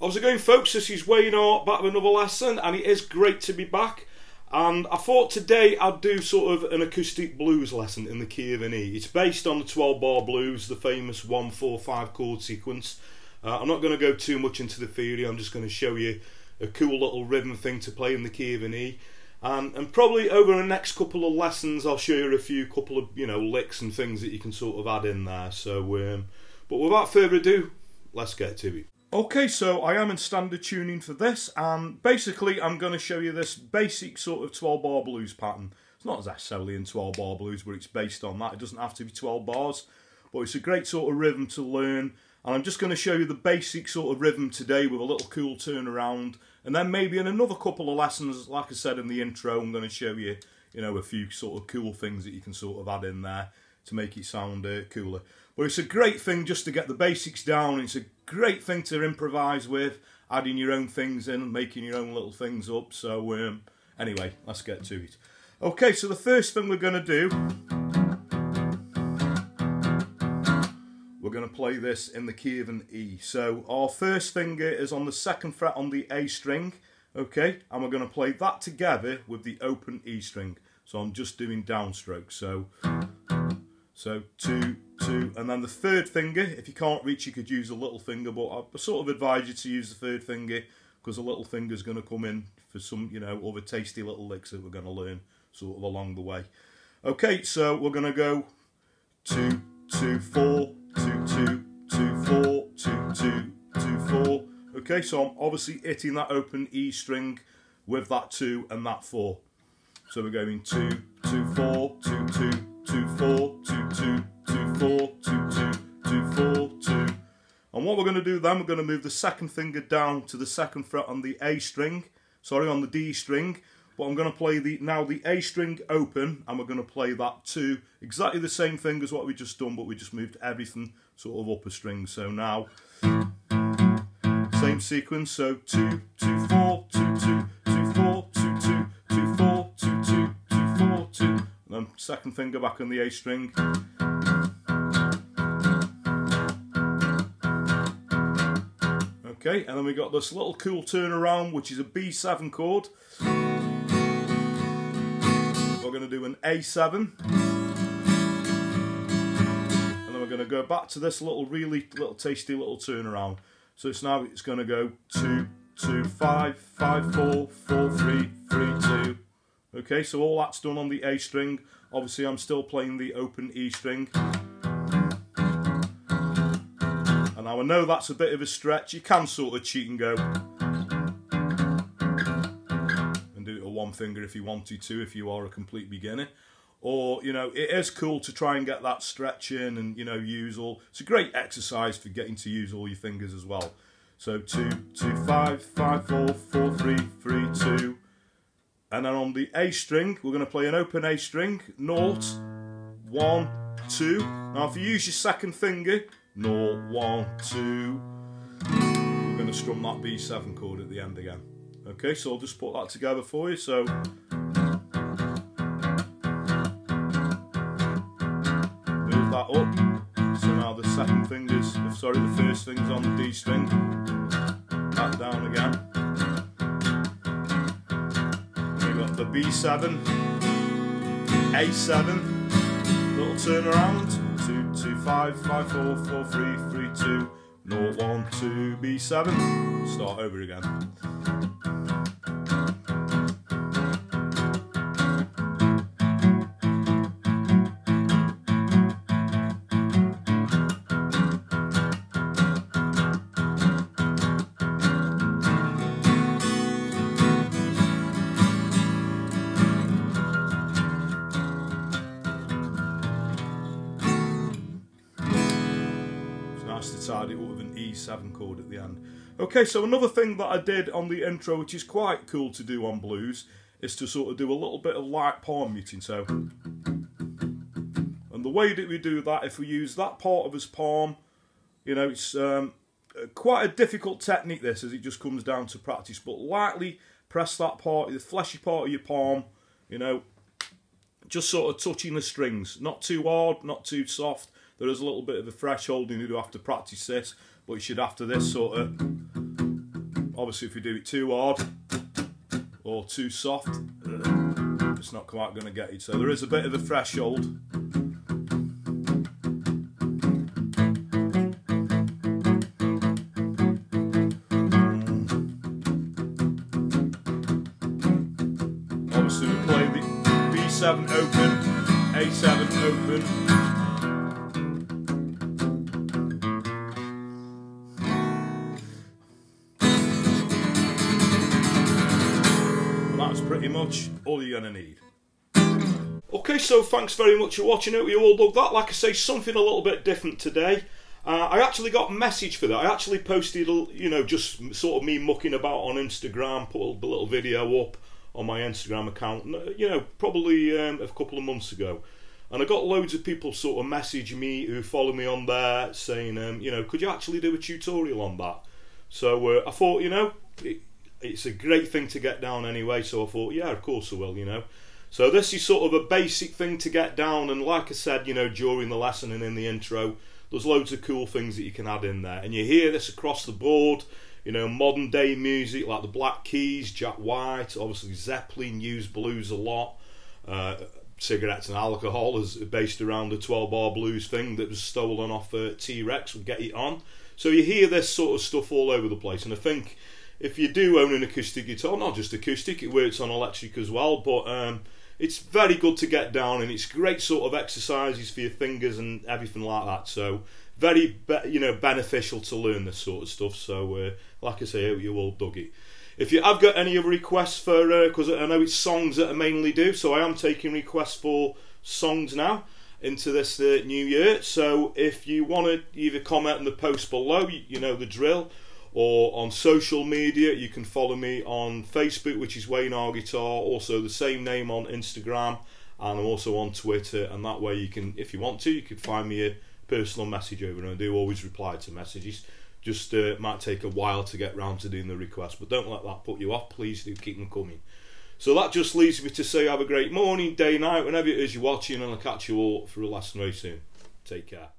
How's it going, folks? This is Wayne Hart, back with another lesson, and it is great to be back. And I thought today I'd do sort of an acoustic blues lesson in the key of an E. It's based on the 12-bar blues, the famous 1-4-5 chord sequence. I'm not going to go too much into the theory. I'm just going to show you a cool little rhythm thing to play in the key of an E. And probably over the next couple of lessons I'll show you a couple of licks and things that you can sort of add in there. So, but without further ado, let's get to it. Okay, so I am in standard tuning for this, and basically I'm going to show you this basic sort of 12-bar blues pattern. It's not necessarily in 12-bar blues, but it's based on that. It doesn't have to be 12 bars, but it's a great sort of rhythm to learn. And I'm just going to show you the basic sort of rhythm today with a little cool turnaround. And then maybe in another couple of lessons, like I said in the intro, I'm going to show you, a few sort of cool things that you can sort of add in there to make it sound cooler. But it's a great thing just to get the basics down. It's a great thing to improvise with, adding your own things in, making your own little things up. So anyway, let's get to it. Okay, so the first thing we're going to do, we're going to play this in the key of an E. So our first finger is on the 2nd fret on the A string, okay, and we're going to play that together with the open E string. So I'm just doing downstrokes. So 2, 2, and then the 3rd finger, if you can't reach, you could use a little finger, but I sort of advise you to use the 3rd finger because the little finger is going to come in for some, other tasty little licks that we're going to learn sort of along the way. Okay, so we're going to go 2, 2, 4, 2, 2, 2, 4, 2, 2, 2, 4. Okay, so I'm obviously hitting that open E string with that 2 and that 4. So we're going 2, 2, 4, 2, 2, 2, 4, 2, 2, 2, 4, 2, 2, 2, 4, 2. And what we're going to do then, we're going to move the 2nd finger down to the 2nd fret on the A string, on the D string, but I'm going to play now the A string open, and we're going to play that 2, exactly the same thing as what we just done, but we just moved everything sort of up a string. So now, same sequence, so 2, 2, 4, 2, 2, 2, 4, 2, 2, 2, 4, 2, 2, 2, 4, 2, and then 2nd finger back on the A string. Okay, and then we got this little cool turnaround, which is a B7 chord. We're going to do an A7, and then we're going to go back to this really tasty little turnaround. So it's going to go 2, 2, 5, 5, 4, 4, 3, 3, 2. Okay, so all that's done on the A string. Obviously I'm still playing the open E string. And now I know that's a bit of a stretch. You can sort of cheat and go and do it with one finger if you wanted to, if you are a complete beginner. Or, it is cool to try and get that stretch in and, use all... It's a great exercise for getting to use all your fingers as well. So 2, 2, 5, 5, 4, 4, 3, 3, 2. And then on the A string, we're going to play an open A string, 0, 1, 2. Now if you use your 2nd finger, 0, 1, 2, we're going to strum that B7 chord at the end again. Okay, so I'll just put that together for you. So move that up. So now the 2nd finger's, the 1st finger's on the D string. That down again. The B7, A7, little turnaround, 2, 2, 5, 5, 4, 4, 3, 3, 2, 0, 1, 2, B7, start over again. To tidy it up with an E7 chord at the end. Okay, so another thing that I did on the intro, which is quite cool to do on blues, is to sort of do a little bit of light palm muting. So, and the way that we do that, if we use that part of his palm, it's quite a difficult technique this, as it just comes down to practice, but lightly press that part, the fleshy part of your palm, just sort of touching the strings, not too hard, not too soft. There is a little bit of a threshold and you do have to practice this, but you should, after this, sort of Obviously if we do it too hard or too soft, it's not quite going to get it. So there is a bit of a threshold. Obviously we play the B7 open, A7 open. And that's pretty much all you're going to need. Okay, so thanks very much for watching. Hope you all dug that. Like I say, something a little bit different today. I actually got a message for that. I actually posted, you know, just sort of me mucking about on Instagram, put a little video up on my Instagram account, you know, probably a couple of months ago. And I got loads of people sort of message me who follow me on there saying, you know, could you actually do a tutorial on that? So I thought, you know, it's a great thing to get down anyway, so I thought, yeah, of course I will, you know. So this is sort of a basic thing to get down, and like I said, you know, during the lesson and in the intro, there's loads of cool things that you can add in there. And you hear this across the board, you know, modern day music like the Black Keys, Jack White, obviously Zeppelin used blues a lot. Cigarettes and alcohol is based around the 12-bar blues thing that was stolen off T-Rex with Get It On. So you hear this sort of stuff all over the place, and I think if you do own an acoustic guitar, not just acoustic, it works on electric as well, but it's very good to get down, and it's great sort of exercises for your fingers and everything like that. So very, you know, beneficial to learn this sort of stuff. So like I say, I hope you all dug it. If you have got any other requests for, because I know it's songs that I mainly do, so I am taking requests for songs now into this new year. So if you want to either comment in the post below, you know the drill, or on social media, you can follow me on Facebook, which is Wayne R Guitar, also the same name on Instagram, and I'm also on Twitter, and that way you can, if you want to, you can find me a personal message over, and I do always reply to messages. Just might take a while to get round to doing the request, but don't let that put you off. Please do keep them coming. So that just leaves me to say have a great morning, day, night, whenever it is you're watching, and I'll catch you all for a lesson very soon. Take care.